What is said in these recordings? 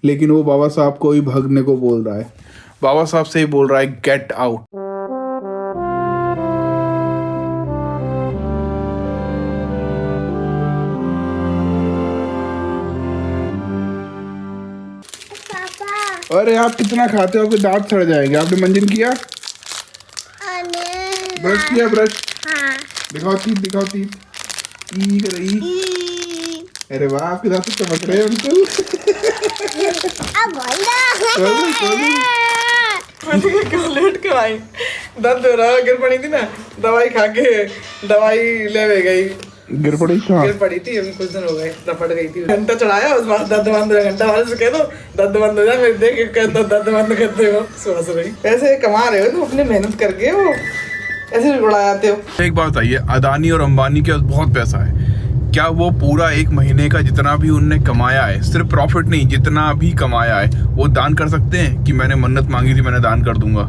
लेकिन वो बाबा साहब को ही भागने को बोल रहा है। बाबा साहब से ही बोल रहा है गेट आउट। अरे आप कितना खाते हो, आपके दांत सड़ जाएंगे। आपने मंजन किया, ब्रश किया? ब्रश हाँ। दिखाओ टीथ, दिखाओ टीथ। ई कर ई। अरे वाह, आपके दांत तो चमक रहे हैं बिल्कुल। क्यों लेट कर आई? दर्द हो रहा, गिर पड़ी थी ना, दवाई खा के दवाई ले गई, गिर पड़ी कहाँ? गिर पड़ी थी, अभी कुछ दिन हो गए, लपट गई थी। घंटा चढ़ाया, उस बाद दर्द बंद हो, घंटा वाले से कह दो दर्द बंद हो जाए, मेरे देख के दर्द बंद करते हो। सोच रही ऐसे कमा रहे हो तुम अपनी मेहनत करके, वो ऐसे उड़ा जाते हो। एक बात बताइए, अदानी और अंबानी के पास बहुत पैसा है, क्या वो पूरा एक महीने का जितना भी उनने कमाया है, सिर्फ प्रॉफिट नहीं, जितना भी कमाया है वो दान कर सकते हैं? कि मैंने मन्नत मांगी थी, मैंने दान कर दूंगा।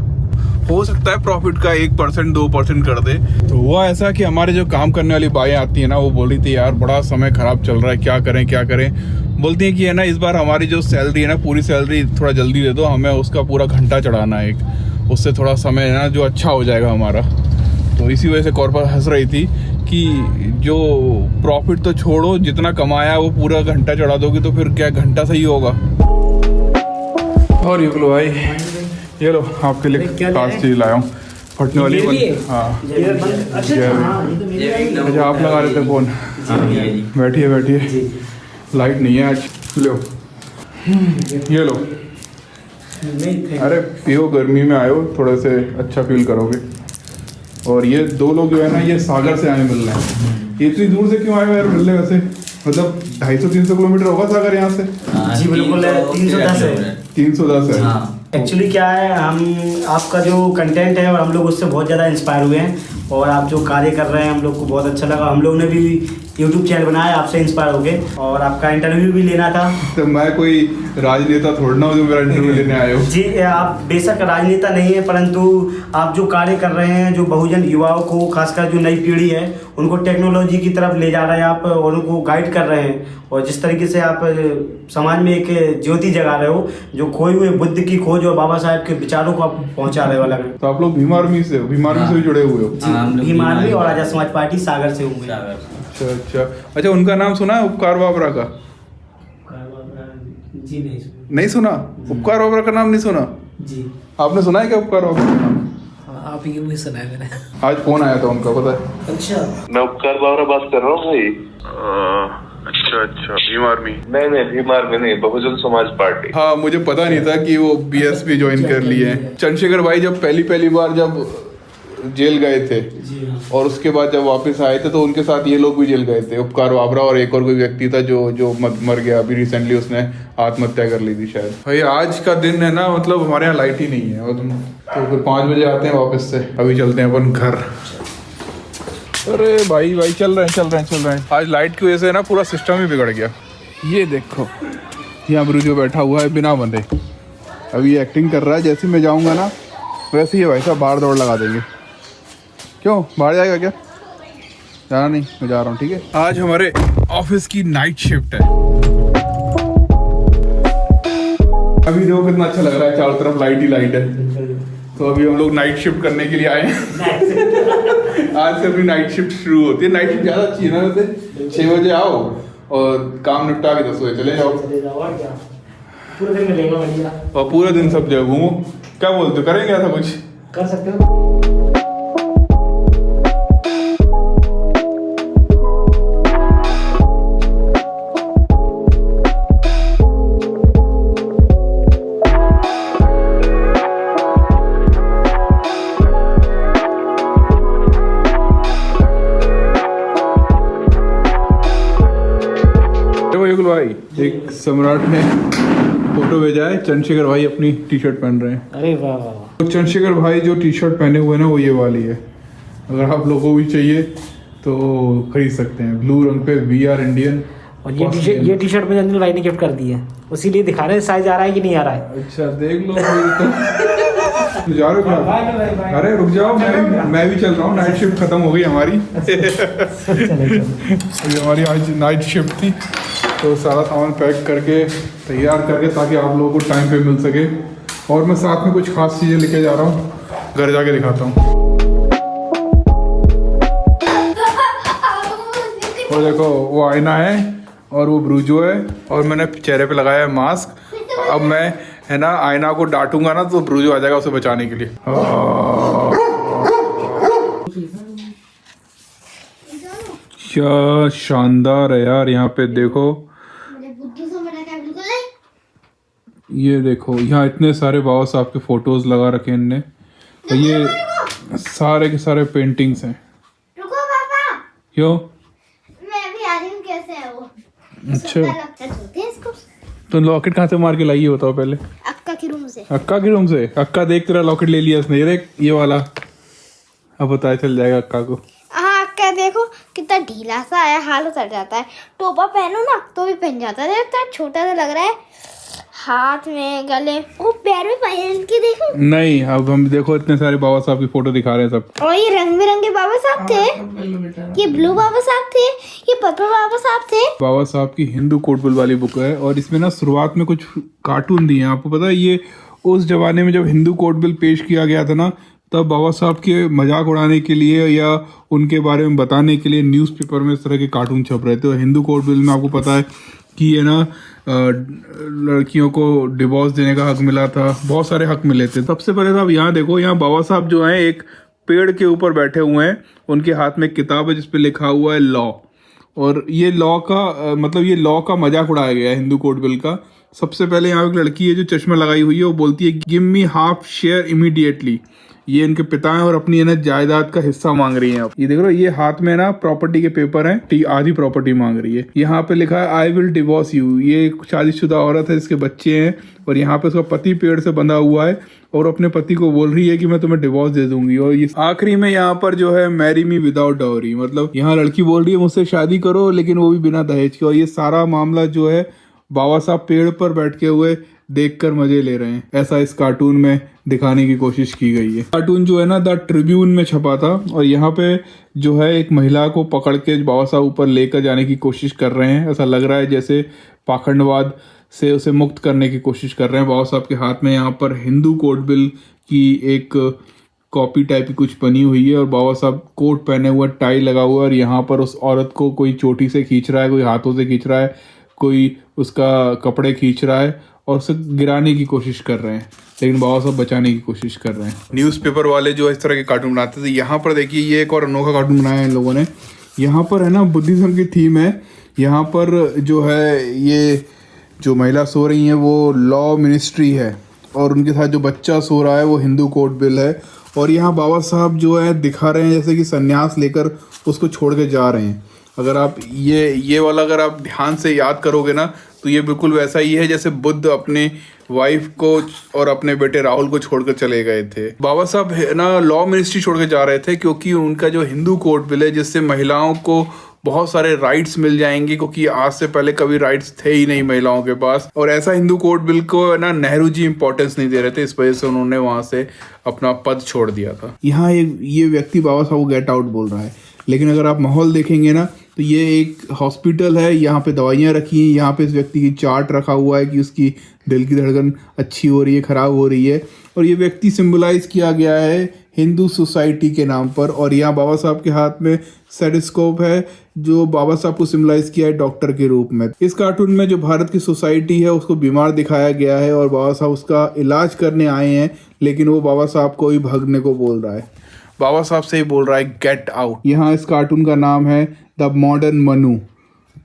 हो सकता है प्रॉफिट का 1% 2% कर दे। तो हुआ ऐसा कि हमारे जो काम करने वाली बाएं आती है ना, वो बोल रही थी यार बड़ा समय खराब चल रहा है, क्या करें क्या करें। बोलती है कि है ना, इस बार हमारी जो सैलरी है ना, पूरी सैलरी थोड़ा जल्दी दे दो, हमें उसका पूरा घंटा चढ़ाना है एक, उससे थोड़ा समय है ना जो अच्छा हो जाएगा हमारा। तो इसी वजह से कॉर्पोरेट हंस रही थी कि जो प्रॉफिट तो छोड़ो, जितना कमाया वो पूरा घंटा चढ़ा दोगे तो फिर क्या घंटा सही होगा। और ये लो भाई, ये लो आपके लिए खास चीज लाया हूँ, फटने वाली। हाँ अच्छा, आप लगा रहे थे फोन? बैठिए बैठिए, लाइट नहीं है आज। लो ये लो, अरे पियो, गर्मी में आए हो, थोड़े से अच्छा फील करोगे। और ये दो लोग जो है ना, ये सागर से आए मिल रहे हैं। ये इतनी दूर से क्यों आए हो यार मिलने? वैसे मतलब 250-300 किलोमीटर होगा सागर यहाँ से? जी बिल्कुल, 310 है। 310 है। एक्चुअली क्या है, हम आपका जो कंटेंट है और हम लोग उससे बहुत ज़्यादा इंस्पायर हुए हैं, और आप जो कार्य कर रहे हैं हम लोग को बहुत अच्छा लगा। हम लोग ने भी यूट्यूब चैनल बनाया आपसे इंस्पायर होके, और आपका इंटरव्यू भी लेना था। तो मैं कोई राजनेता थोड़ा ना हूँ जो मेरा इंटरव्यू लेने आए हो। जी, आप बेशक राजनेता नहीं है, परंतु आप जो कार्य कर रहे हैं, जो बहुजन युवाओं को, खासकर जो नई पीढ़ी है, उनको टेक्नोलॉजी की तरफ ले जा रहे हैं आप, और उनको गाइड कर रहे हैं। और जिस तरीके से आप समाज में एक ज्योति जगा रहे हो, जो खोए हुए बुद्ध की खोज और बाबा साहब के विचारों को आप पहुंचा रहे हो अलग। तो आप लोग भीम आर्मी से भी जुड़े हुए हो? भीम आर्मी और आजाद समाज पार्टी सागर से हुए। अच्छा अच्छा अच्छा, उनका नाम सुना है, उपकार बाबरा का? जी नहीं सुना? उपकार बाबरा का नाम नहीं सुना? जी आपने सुना है क्या उपकार बाबरा का नाम? आप यूं ही सुना है मैंने। आज फोन आया था उनका, पता है? अच्छा, मैं उपकार बावरा बात कर रहा हूँ भाई। अच्छा अच्छा, भीम आर्मी? नहीं भीम आर्मी नहीं, बहुजन समाज पार्टी। हाँ, मुझे पता नहीं था कि वो बीएसपी ज्वाइन कर लिए हैं। चंद्रशेखर भाई जब पहली बार जब जेल गए थे, और उसके बाद जब वापस आए थे तो उनके साथ ये लोग भी जेल गए थे, उपकार बाबरा और एक और कोई व्यक्ति था जो मर गया अभी रिसेंटली, उसने आत्महत्या कर ली थी शायद। भाई आज का दिन है ना, मतलब हमारे यहाँ लाइट ही नहीं है, और तो फिर 5 बजे आते हैं वापस से। अभी चलते हैं अपन घर। अरे भाई चल रहे हैं। आज लाइट की वजह से ना पूरा सिस्टम ही बिगड़ गया। ये देखो, यहाँ ब्रू जो बैठा हुआ है बिना बंधे, अभी एक्टिंग कर रहा है, जैसे मैं जाऊँगा ना वैसे ही भाई साहब बाहर दौड़ लगा देंगे। क्यों, बाहर जाएगा क्या? जाना नहीं, मैं जा रहा हूँ, ठीक है। आज हमारे ऑफिस की नाइट शिफ्ट है। अभी देखो कितना अच्छा लग रहा है, चारों तरफ लाइट ही लाइट है। तो अभी हम लोग नाइट शिफ्ट करने के लिए आए हैं। आज से अपनी नाइट शिफ्ट शुरू होती है। नाइट शिफ्ट ज़्यादा अच्छी है ना वैसे। 6 बजे आओ और काम निपटा के 10 बजे चले जाओ, पूरे दिन मिलेगा बढ़िया, और पूरा दिन सब जगह घूमो। क्या बोलते हो, करेंगे ऐसा कुछ? कर सकते हो। भाई, एक सम्राट ने फोटो भेजा है, चंद्रशेखर भाई अपनी टी शर्ट पहन रहे हैं। अरे वाह वाह। तो चंद्रशेखर भाई जो टी शर्ट पहने हुए हैं ना, वो ये वाली है। अगर आप लोगों को भी चाहिए तो खरीद सकते हैं। ब्लू रंग पे वी आर इंडियन। और ये टी शर्ट मुझे अंजलि भाई ने गिफ्ट कर दी है, उसीलिए दिखा रहे हैं साइज आ रहा है कि नहीं आ रहा है। अच्छा देख लो। तो जा रहे हो क्या? अरे रुक जाओ, मैं भी चल रहा हूँ। नाइट शिफ्ट खत्म हो गई हमारी। हमारी आज नाइट शिफ्ट थी। तो सारा सामान पैक करके तैयार करके ताकि आप लोगों को टाइम पे मिल सके। और मैं साथ में कुछ खास चीज़ें लेके जा रहा हूँ, घर जाके दिखाता हूँ। और देखो वो आईना है और वो ब्रूजो है और मैंने चेहरे पे लगाया है मास्क। अब मैं है ना आईना को डांटूंगा ना तो ब्रूजो आ जाएगा उसे बचाने के लिए। क्या शानदार है यार, यहाँ पे देखो, ये देखो यहाँ इतने सारे बाबा साहब के फोटोज लगा रखे हैं इनने। तो ये सारे के सारे पेंटिंग्स हैं। रुको पापा, क्यों? मैं अभी आ रही हूँ। कैसे है वो? अच्छा, तो लॉकेट कहाँ से मार के लाई है बताओ पहले? अक्का के रूम से। अक्का के रूम से? अक्का देख तेरा लॉकेट ले लिया इसने, ये वाला। अब पता चल जाएगा अक्का को। हाँ अक्का देखो कितना ढीला सा है, हाल उतर जाता है। टोपा पहनो ना तो भी पहन जाता है, इतना छोटा सा लग रहा है। हाथ में, गले, वो पैर में पहन के देखो। नहीं, अब हम देखो इतने सारे बाबा साहब की फोटो दिखा रहे हैं सब। और ये रंग बिरंगे बाबा साहब थे, ये ब्लू बाबा साहब थे, ये पर्पल बाबा साहब थे। बाबा साहब की हिंदू कोटबुल वाली बुक है और इसमें ना शुरुआत में कुछ कार्टून दिए हैं। आपको पता है ये उस जमाने में जब हिंदू कोटबुल पेश किया गया था ना, तब बाबा साहब के मजाक उड़ाने के लिए या उनके बारे में बताने के लिए न्यूज़पेपर में इस तरह के कार्टून छप रहे थे। और हिंदू कोटबुल में आपको पता है कि ये ना लड़कियों को डिवोर्स देने का हक मिला था, बहुत सारे हक मिले थे। सबसे पहले तो आप यहाँ देखो, यहाँ बाबा साहब जो हैं एक पेड़ के ऊपर बैठे हुए हैं, उनके हाथ में एक किताब है जिसपे लिखा हुआ है लॉ। और ये लॉ का मतलब ये लॉ का मजाक उड़ाया गया है हिंदू कोटबुल का। सबसे पहले यहाँ एक लड़की है जो चश्मा लगाई हुई है, वो बोलती है give me half share immediately. ये इनके पिता हैं और अपनी है ना जायदाद का हिस्सा मांग रही हैं। ये देख रहे हो, ये हाथ में ना प्रॉपर्टी के पेपर हैं, आधी प्रॉपर्टी मांग रही है। यहाँ पे लिखा है आई विल डिवोर्स यू। ये शादीशुदा औरत है जिसके बच्चे हैं और यहाँ पे उसका पति पेड़ से बंधा हुआ है और अपने पति को बोल रही है कि मैं तुम्हें डिवोर्स दे दूंगी। और ये आखिरी में यहाँ पर जो है मैरी मी विदाउट डाउरी, मतलब यहाँ लड़की बोल रही है मुझसे शादी करो लेकिन वो भी बिना दहेज के। और ये सारा मामला जो है बाबा साहब पेड़ पर बैठे हुए देखकर मजे ले रहे हैं, ऐसा इस कार्टून में दिखाने की कोशिश की गई है। कार्टून जो है ना द ट्रिब्यून में छपा था और यहाँ पे जो है एक महिला को पकड़ के बाबा साहब ऊपर लेकर जाने की कोशिश कर रहे हैं। ऐसा लग रहा है जैसे पाखंडवाद से उसे मुक्त करने की कोशिश कर रहे हैं। बाबा साहब के हाथ में यहाँ पर हिंदू कोटबुल की एक कॉपी टाइप की कुछ बनी हुई है और बाबा साहब कोट पहने हुआ, टाई लगा हुआ, और यहाँ पर उस औरत को कोई चोटी से खींच रहा है, कोई हाथों से खींच रहा है, कोई उसका कपड़े खींच रहा है और उसे गिराने की कोशिश कर रहे हैं, लेकिन बाबा साहब बचाने की कोशिश कर रहे हैं। न्यूज़पेपर वाले जो इस तरह के कार्टून बनाते थे, यहाँ पर देखिए ये एक और अनोखा कार्टून बनाया है इन लोगों ने। यहाँ पर है ना बुद्धिज्म की थीम है। यहाँ पर जो है ये जो महिला सो रही हैं वो लॉ मिनिस्ट्री है और उनके साथ जो बच्चा सो रहा है वो हिंदू कोटबुल है। और यहाँ बाबा साहब जो है दिखा रहे हैं जैसे कि संन्यास लेकर उसको छोड़ के जा रहे हैं। अगर आप ये वाला अगर आप ध्यान से याद करोगे ना तो ये बिल्कुल वैसा ही है जैसे बुद्ध अपने वाइफ को और अपने बेटे राहुल को छोड़कर चले गए थे। बाबा साहब ना लॉ मिनिस्ट्री छोड़ के जा रहे थे क्योंकि उनका जो हिंदू कोटबुल है जिससे महिलाओं को बहुत सारे राइट्स मिल जाएंगे, क्योंकि आज से पहले कभी राइट्स थे ही नहीं महिलाओं के पास। और ऐसा हिंदू कोटबुल को ना नेहरू जी इंपॉर्टेंस नहीं दे रहे थे, इस वजह से उन्होंने वहां से अपना पद छोड़ दिया था। यहाँ ये व्यक्ति बाबा साहब को गेट आउट बोल रहा है, लेकिन अगर आप माहौल देखेंगे ना तो ये एक हॉस्पिटल है। यहाँ पे दवाइयाँ रखी हैं, यहाँ पे इस व्यक्ति की चार्ट रखा हुआ है कि उसकी दिल की धड़कन अच्छी हो रही है, ख़राब हो रही है। और ये व्यक्ति सिंबलाइज किया गया है हिंदू सोसाइटी के नाम पर। और यहाँ बाबा साहब के हाथ में स्टेथोस्कोप है जो बाबा साहब को सिंबलाइज किया है डॉक्टर के रूप में। इस कार्टून में जो भारत की सोसाइटी है उसको बीमार दिखाया गया है और बाबा साहब उसका इलाज करने आए हैं, लेकिन वो बाबा साहब को ही भागने को बोल रहा है। बाबा साहब से ही बोल रहा है गेट आउट। यहाँ इस कार्टून का नाम है द मॉडर्न मनु।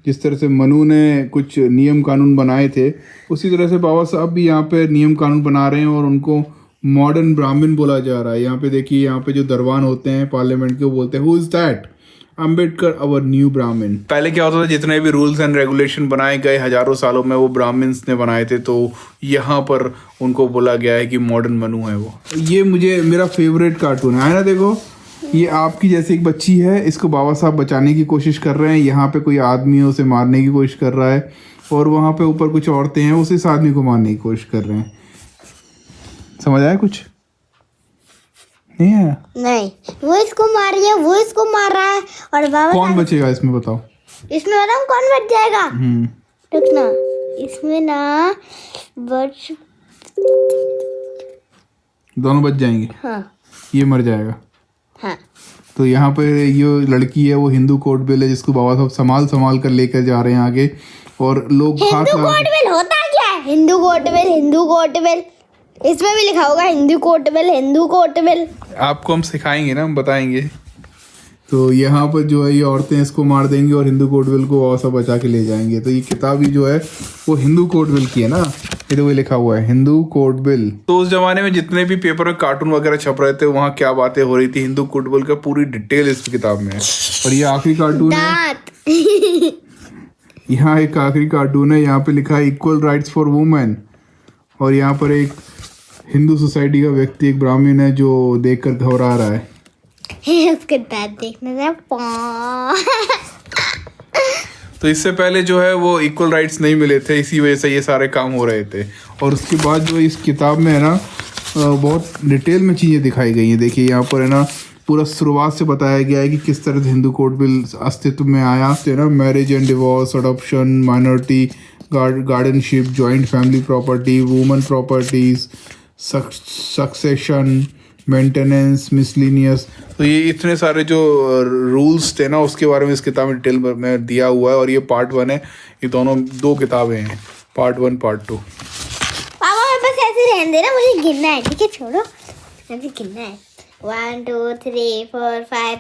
जिस तरह से मनु ने कुछ नियम कानून बनाए थे, उसी तरह से बाबा साहब भी यहाँ पे नियम कानून बना रहे हैं और उनको मॉडर्न ब्राह्मण बोला जा रहा है। यहाँ पे देखिए, यहाँ पे जो दरबान होते हैं पार्लियामेंट के, वो बोलते हैं who is that? Ambedkar our new ब्राह्मण। पहले क्या होता था, जितने भी रूल्स एंड रेगुलेशन बनाए गए हजारों सालों में वो ब्राह्मण्स ने बनाए थे, तो यहाँ पर उनको बोला गया है कि मॉडर्न मनु है वो। ये मुझे मेरा फेवरेट कार्टून है ना। देखो ये आपकी जैसे एक बच्ची है, इसको बाबा साहब बचाने की कोशिश कर रहे हैं। यहाँ पे कोई आदमी है उसे मारने की कोशिश कर रहा है और वहाँ पे ऊपर कुछ औरतें हैं उसे इस आदमी को मारने की कोशिश कर रहे हैं। समझ आया कुछ? नहीं आया? नहीं, वो इसको मार रही है, वो इसको मार रहा है और बाबा कौन बचेगा इसमें बताओ? इसमें बताऊं कौन बच जाएगा? रुकना, इसमें ना वर्ष दोनों बच जाएंगे, हाँ ये मर जाएगा। हाँ तो यहाँ पर ये लड़की है वो हिंदू कोट बिल है जिसको बाबा साहब संभाल संभाल कर लेकर जा रहे हैं आगे, और लोग हाथ हिंदू लगा कोट बिल होता क्या है? Hindu code bill, Hindu code bill, इसमें भी लिखा होगा Hindu code bill, Hindu code bill. आपको हम सिखाएंगे ना, हम बताएंगे। तो यहाँ पर जो है ये औरतें इसको मार देंगी और हिंदू कोट बिल को बाबा साहब बचा के ले जाएंगे। तो ये किताब ही जो है वो हिंदू कोट बिल की है ना, ये तो वो लिखा हुआ है हिंदू कोट बिल। तो उस जमाने में जितने भी पेपर में कार्टून वगैरह छप रहे थे वहाँ क्या बातें हो रही थी, हिंदू कोट बिल का पूरी डिटेल इस किताब में है। और ये आखिरी कार्टून है, दांत यहाँ एक आखिरी कार्टून है, यहाँ पे लिखा है इक्वल राइट्स फॉर वुमेन। और यहाँ पर एक हिंदू सोसाइटी का व्यक्ति, एक ब्राह्मण है जो देखकर घबरा रहा है। उसके दांत देखने से तो इससे पहले जो है वो इक्वल राइट्स नहीं मिले थे, इसी वजह से ये सारे काम हो रहे थे। और उसके बाद जो इस किताब में है ना बहुत डिटेल में चीज़ें दिखाई गई हैं। देखिए यहाँ पर है ना पूरा शुरुआत से बताया गया है कि किस तरह से हिंदू कोड बिल अस्तित्व में आया, तो है ना marriage and divorce, adoption, minority guardianship, joint family property, women properties, succession, maintenance, miscellaneous. तो ये इतने सारे जो रूल्स थे ना उसके बारे में इस किताब में डिटेल में दिया हुआ है। और ये पार्ट 1 है, ये दोनों 2 किताबें हैं, पार्ट 1 पार्ट 2। पापा मैं बस ऐसे रहने देना, मुझे गिनना है, ठीक है? छोड़ो, मुझे गिनना है। 1 2 3 4 5